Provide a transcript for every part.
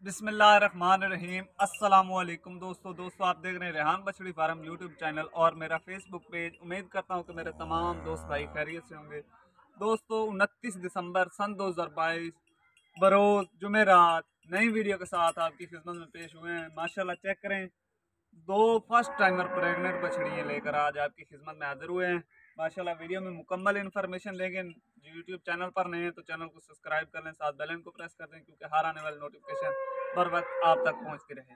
बिस्मिल्लाहिर्रहमानिर्रहीम। अस्सलामुअलैकुम दोस्तों आप देख रहे हैं रेहान बछड़ी फार्म यूट्यूब चैनल और मेरा फेसबुक पेज। उम्मीद करता हूं कि मेरे तमाम दोस्त भाई खैरियत से होंगे। दोस्तों 29 दिसंबर सन 2022 बरोज जुमेरात नई वीडियो के साथ आपकी खिदमत में पेश हुए हैं। माशाल्लाह चेक करें, दो फर्स्ट टाइमर प्रेग्नेंट बछड़ियाँ लेकर आज आपकी खिदमत में हाजिर हुए हैं। माशाल्लाह वीडियो में मुकम्मल इन्फॉर्मेशन देंगे। यूट्यूब चैनल पर नए हैं तो चैनल को सब्सक्राइब कर लें, साथ बेल आइकन को प्रेस कर दें क्योंकि हर आने वाली नोटिफिकेशन बर वक्त आप तक पहुंचती रहे।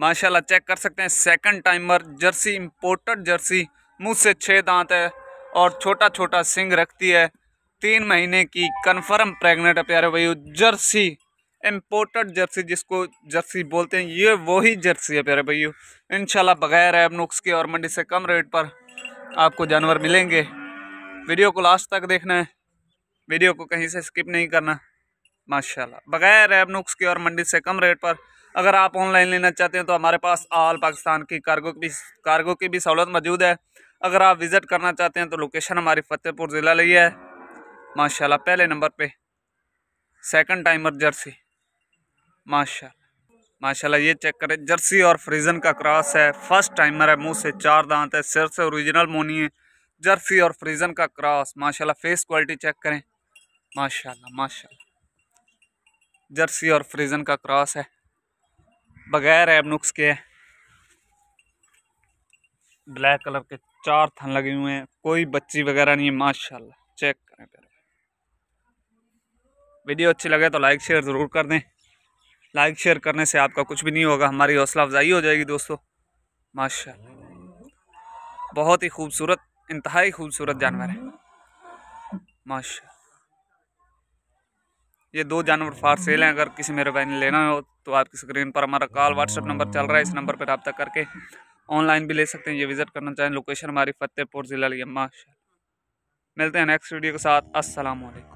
माशाल्लाह चेक कर सकते हैं, second timer Jersey, imported Jersey, मुंह से 6 दांत है और छोटा छोटा सिंग रखती है। 3 महीने की कंफर्म प्रेग्नेंट है प्यारे भाई। जर्सी, इंपोर्टेड जर्सी जिसको जर्सी बोलते हैं, ये वही जर्सी है प्यारे भाइयों। इंशाल्लाह बगैर ऐब नुक्स के और मंडी से कम रेट पर आपको जानवर मिलेंगे। वीडियो को लास्ट तक देखना है, वीडियो को कहीं से स्किप नहीं करना। माशाल्लाह बगैर ऐब नुक्स के और मंडी से कम रेट पर अगर आप ऑनलाइन लेना चाहते हैं तो हमारे पास ऑल पाकिस्तान की कार्गो की भी सहूलत मौजूद है। अगर आप विज़िट करना चाहते हैं तो लोकेशन हमारी फतेहपुर ज़िला ली है। माशाल्लाह पहले नंबर पे सेकंड टाइमर जर्सी। माशाल्लाह ये चेक करें, जर्सी और फ्रीजन का क्रॉस है। फर्स्ट टाइमर है, मुंह से 4 दांत है, सिर से ओरिजिनल मोनी है। जर्सी और फ्रीजन का क्रॉस। माशाल्लाह फेस क्वालिटी चेक करें। माशाल्लाह जर्सी और फ्रीजन का क्रॉस है, बगैर ऐब नुक्स के है। ब्लैक कलर के 4 थन लगे हुए हैं, कोई बच्ची वगैरह नहीं है। माशाल्लाह चेक करें प्यारे। वीडियो अच्छी लगे तो लाइक शेयर ज़रूर कर दें। लाइक शेयर करने से आपका कुछ भी नहीं होगा, हमारी हौसला अफजाई हो जाएगी दोस्तों। माशाल्लाह बहुत ही खूबसूरत, इंतहाई खूबसूरत जानवर है। माशाल्लाह ये 2 जानवर फार सेल हैं। अगर किसी मेरे भाई ने लेना हो तो आपकी स्क्रीन पर हमारा कॉल व्हाट्सएप नंबर चल रहा है, इस नंबर पर रब्ता करके ऑनलाइन भी ले सकते हैं। ये विज़िट करना चाहें, लोकेशन हमारी फतेहपुर ज़िला लिया। माशाल्लाह मिलते हैं नेक्स्ट वीडियो के साथ। अस्सलाम वालेकुम।